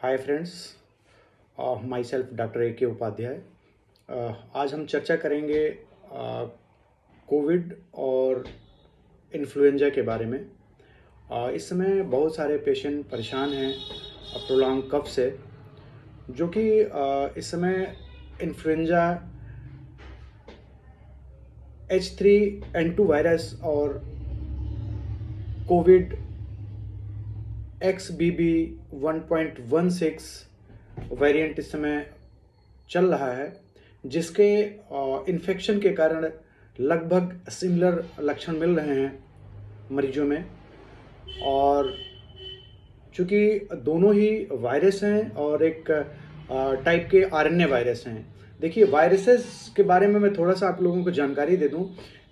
हाय friends, myself doctor A.K. Upadhyay. आज हम चर्चा करेंगे कोविड और इन्फ्लुएंजा के बारे में। इस समय बहुत सारे पेशेंट परेशान हैं प्रोलॉन्ग कफ से, जो कि इस समय इन्फ्लुएंजा H3N2 वायरस और कोविड XBB 1.16 वेरिएंट इस समय चल रहा है, जिसके इन्फेक्शन के कारण लगभग सिमिलर लक्षण मिल रहे हैं मरीजों में। और चूँकि दोनों ही वायरस हैं और एक टाइप के RNA वायरस हैं। देखिए, वायरसेस के बारे में मैं थोड़ा सा आप लोगों को जानकारी दे दूं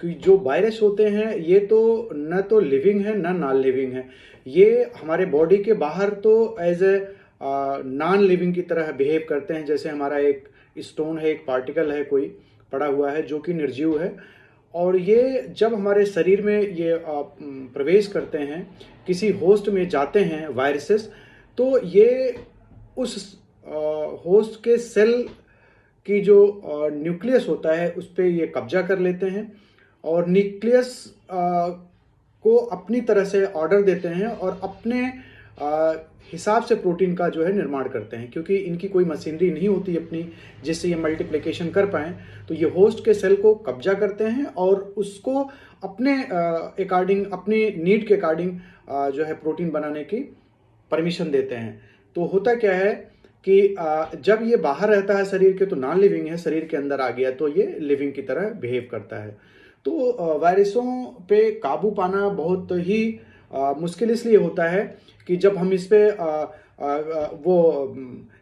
कि जो वायरस होते हैं ये तो न तो लिविंग है न नॉन लिविंग है। ये हमारे बॉडी के बाहर तो एज ए नॉन लिविंग की तरह बिहेव करते हैं। जैसे हमारा एक स्टोन है, एक पार्टिकल है कोई पड़ा हुआ है जो कि निर्जीव है, और ये जब हमारे शरीर में ये प्रवेश करते हैं, किसी होस्ट में जाते हैं वायरसेस, तो ये उस होस्ट के सेल की जो न्यूक्लियस होता है उस पर ये कब्जा कर लेते हैं और न्यूक्लियस को अपनी तरह से ऑर्डर देते हैं और अपने हिसाब से प्रोटीन का जो है निर्माण करते हैं। क्योंकि इनकी कोई मशीनरी नहीं होती अपनी जिससे ये मल्टीप्लिकेशन कर पाएँ, तो ये होस्ट के सेल को कब्जा करते हैं और उसको अपने अकॉर्डिंग, अपनी नीड के अकॉर्डिंग जो है प्रोटीन बनाने की परमिशन देते हैं। तो होता क्या है कि जब ये बाहर रहता है शरीर के तो नॉन लिविंग है, शरीर के अंदर आ गया तो ये लिविंग की तरह बिहेव करता है। तो वायरसों पे काबू पाना बहुत ही मुश्किल इसलिए होता है कि जब हम इस पे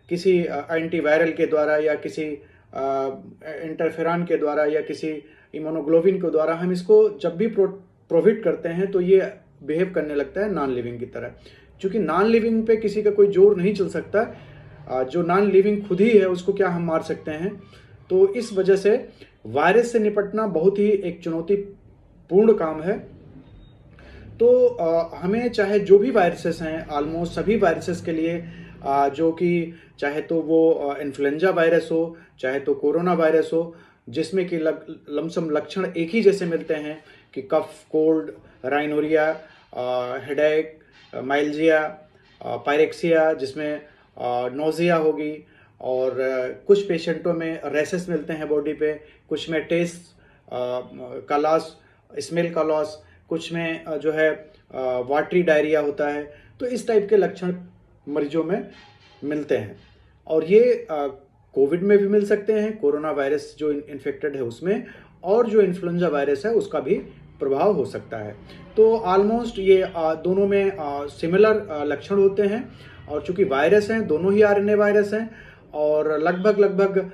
किसी एंटीवायरल के द्वारा या किसी इंटरफेरॉन के द्वारा या किसी इम्यूनोग्लोबिन के द्वारा हम इसको जब भी प्रोविट करते हैं तो ये बिहेव करने लगता है नॉन लिविंग की तरह। क्योंकि नॉन लिविंग पे किसी का कोई जोर नहीं चल सकता, जो नॉन लिविंग खुद ही है उसको क्या हम मार सकते हैं। तो इस वजह से वायरस से निपटना बहुत ही एक चुनौतीपूर्ण काम है। तो हमें चाहे जो भी वायरसेस हैं, ऑलमोस्ट सभी वायरसेस के लिए जो कि चाहे तो वो इन्फ्लुएंजा वायरस हो, चाहे तो कोरोना वायरस हो, जिसमें कि लमसम लक्षण एक ही जैसे मिलते हैं कि कफ, कोल्ड, राइनोरिया, हेडेक, माइल्जिया, पायरेक्सिया, जिसमें नोजिया होगी, और कुछ पेशेंटों में रैसेस मिलते हैं बॉडी पे, कुछ में टेस्ट का लॉस, स्मेल का लॉस, कुछ में जो है वाटरी डायरिया होता है। तो इस टाइप के लक्षण मरीजों में मिलते हैं, और ये कोविड में भी मिल सकते हैं, कोरोना वायरस जो इन्फेक्टेड है उसमें, और जो इन्फ्लुएंजा वायरस है उसका भी प्रभाव हो सकता है। तो ऑलमोस्ट ये दोनों में सिमिलर लक्षण होते हैं, और चूंकि वायरस हैं, दोनों ही RNA वायरस हैं, और लगभग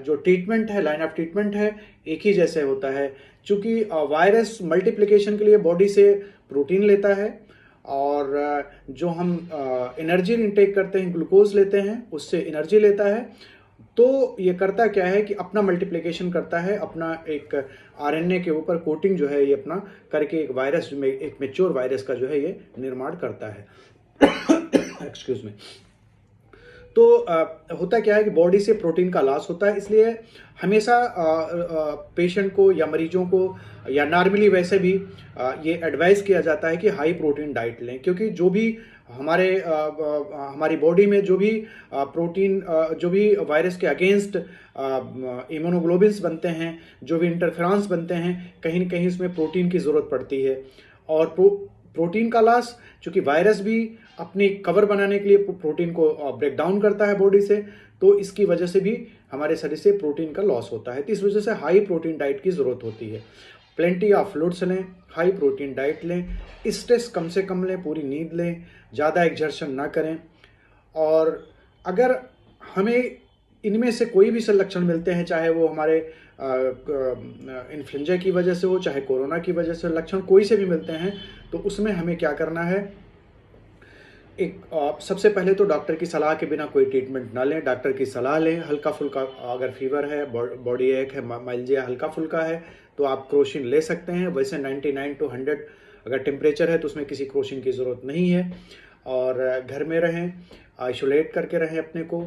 जो ट्रीटमेंट है, लाइन ऑफ ट्रीटमेंट है, एक ही जैसे होता है। चूंकि वायरस मल्टीप्लिकेशन के लिए बॉडी से प्रोटीन लेता है, और जो हम एनर्जी इनटेक करते हैं, ग्लूकोज लेते हैं, उससे एनर्जी लेता है। तो ये करता क्या है कि अपना मल्टीप्लिकेशन करता है, अपना एक RNA के ऊपर कोटिंग जो है ये अपना करके एक वायरस में, एक मैच्योर वायरस का जो है ये निर्माण करता है। Excuse me. तो होता क्या है कि बॉडी से प्रोटीन का लॉस होता है, इसलिए हमेशा पेशेंट को या मरीजों को या नॉर्मली वैसे भी ये एडवाइस किया जाता है कि हाई प्रोटीन डाइट लें। क्योंकि जो भी हमारी बॉडी में जो भी प्रोटीन, जो भी वायरस के अगेंस्ट इम्यूनोग्लोबिन्स बनते हैं, जो भी इंटरफेरॉन्स बनते हैं, कहीं न कहीं उसमें प्रोटीन की ज़रूरत पड़ती है। और प्रोटीन का लॉस, चूँकि वायरस भी अपनी कवर बनाने के लिए प्रोटीन को ब्रेक डाउन करता है बॉडी से, तो इसकी वजह से भी हमारे शरीर से प्रोटीन का लॉस होता है। तो इस वजह से हाई प्रोटीन डाइट की ज़रूरत होती है। प्लेंटी ऑफ फ्लूइड्स लें, हाई प्रोटीन डाइट लें, स्ट्रेस कम से कम लें, पूरी नींद लें, ज़्यादा एक्सर्शन ना करें। और अगर हमें इनमें से कोई भी लक्षण मिलते हैं, चाहे वो हमारे इन्फ्लुएंजा की वजह से हो, चाहे कोरोना की वजह से, लक्षण कोई से भी मिलते हैं, तो उसमें हमें क्या करना है। सबसे पहले तो डॉक्टर की सलाह के बिना कोई ट्रीटमेंट ना लें, डॉक्टर की सलाह लें। हल्का फुल्का अगर फीवर है, बॉडी एक है, माइल्जिया हल्का फुल्का है, तो आप क्रोसिन ले सकते हैं। वैसे 99 to 100 अगर टेम्परेचर है तो उसमें किसी क्रोसिन की ज़रूरत नहीं है, और घर में रहें। आइसोलेट करके रहें अपने को,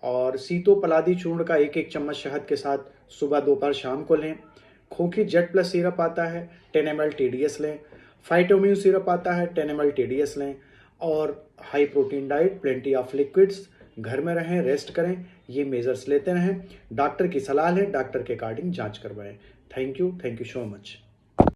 और सीतो पलादी चूर्ण का 1-1 चम्मच शहद के साथ सुबह, दोपहर, शाम को लें। खोखी जेड प्लस सिरप आता है, 10 ml TDS लें। फाइटोम्यून सिरप आता है, 10 ml TDS लें। और high protein diet, plenty of liquids, घर में रहें, रेस्ट करें, ये मेजर्स लेते रहें। डॉक्टर की सलाह लें, डॉक्टर के अकॉर्डिंग जांच करवाएं। Thank you so much.